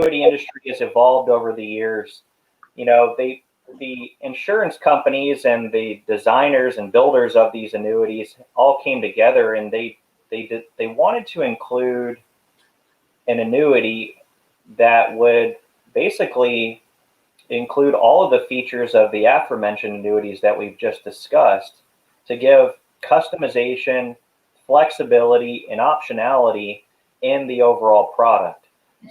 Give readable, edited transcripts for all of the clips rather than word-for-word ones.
annuity industry has evolved over the years. You know, the insurance companies and the designers and builders of these annuities all came together, and they wanted to include an annuity that would basically include all of the features of the aforementioned annuities that we've just discussed to give customization, flexibility, and optionality in the overall product.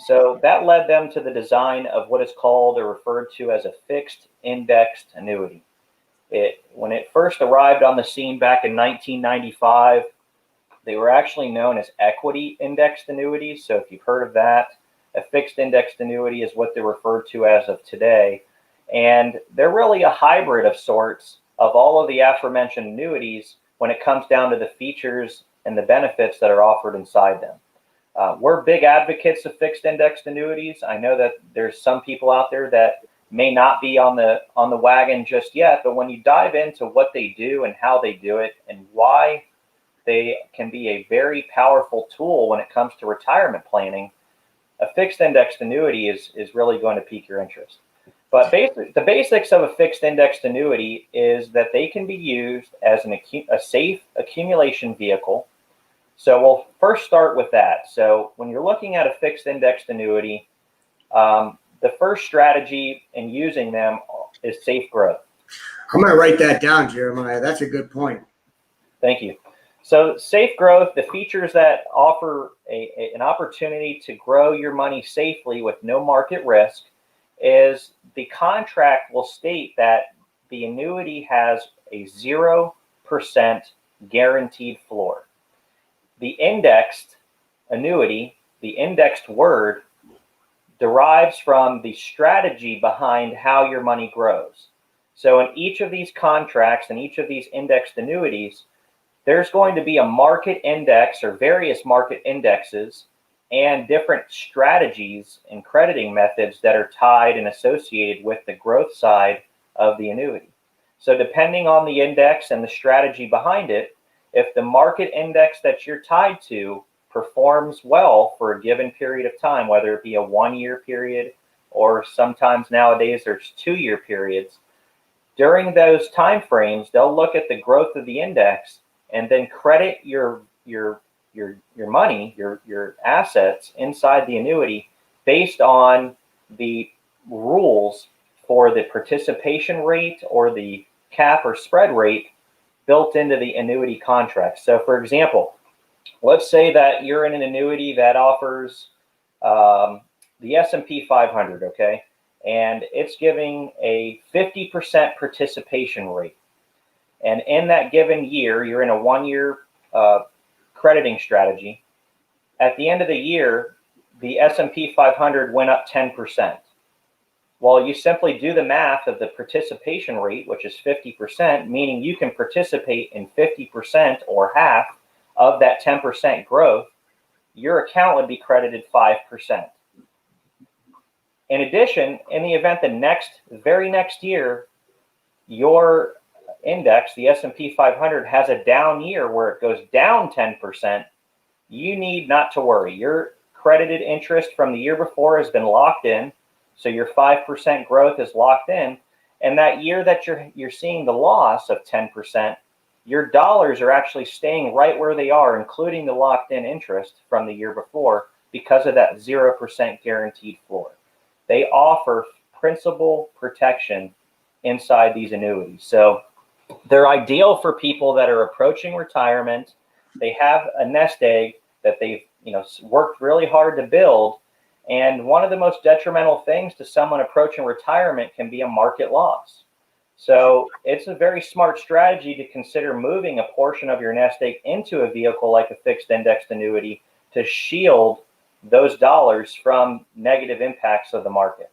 So that led them to the design of what is called or referred to as a fixed indexed annuity. When it first arrived on the scene back in 1995, they were actually known as equity indexed annuities. So if you've heard of that, a fixed indexed annuity is what they're referred to as of today. And they're really a hybrid of sorts of all of the aforementioned annuities when it comes down to the features and the benefits that are offered inside them. We're big advocates of fixed indexed annuities. I know that there's some people out there that may not be on the wagon just yet, but when you dive into what they do and how they do it and why they can be a very powerful tool when it comes to retirement planning, a fixed indexed annuity is really going to pique your interest. But the basics of a fixed indexed annuity is that they can be used as a safe accumulation vehicle. So we'll first start with that. So when you're looking at a fixed indexed annuity, the first strategy in using them is safe growth. I'm going to write that down, Jeremiah. That's a good point. Thank you. So safe growth, the features that offer an opportunity to grow your money safely with no market risk, is the contract will state that the annuity has a 0% guaranteed floor. The indexed annuity, the indexed word, derives from the strategy behind how your money grows. So in each of these contracts and each of these indexed annuities, there's going to be a market index or various market indexes and different strategies and crediting methods that are tied and associated with the growth side of the annuity. So depending on the index and the strategy behind it, if the market index that you're tied to performs well for a given period of time, whether it be a 1-year period or sometimes nowadays there's 2-year periods, during those time frames, they'll look at the growth of the index and then credit your money, your assets inside the annuity based on the rules for the participation rate or the cap or spread rate built into the annuity contract. So for example, let's say that you're in an annuity that offers the S&P 500, okay? And it's giving a 50% participation rate. And in that given year, you're in a 1-year crediting strategy. At the end of the year, the S&P 500 went up 10%. Well, you simply do the math of the participation rate, which is 50%, meaning you can participate in 50% or half of that 10% growth. Your account would be credited 5%. In addition, in the event the very next year, your index, the S&P 500, has a down year where it goes down 10%, you need not to worry. Your credited interest from the year before has been locked in, so your 5% growth is locked in, and that year that you're seeing the loss of 10%, your dollars are actually staying right where they are, including the locked in interest from the year before, because of that 0% guaranteed floor. They offer principal protection inside these annuities. So they're ideal for people that are approaching retirement. They have a nest egg that they've worked really hard to build. And one of the most detrimental things to someone approaching retirement can be a market loss. So it's a very smart strategy to consider moving a portion of your nest egg into a vehicle like a fixed indexed annuity to shield those dollars from negative impacts of the market.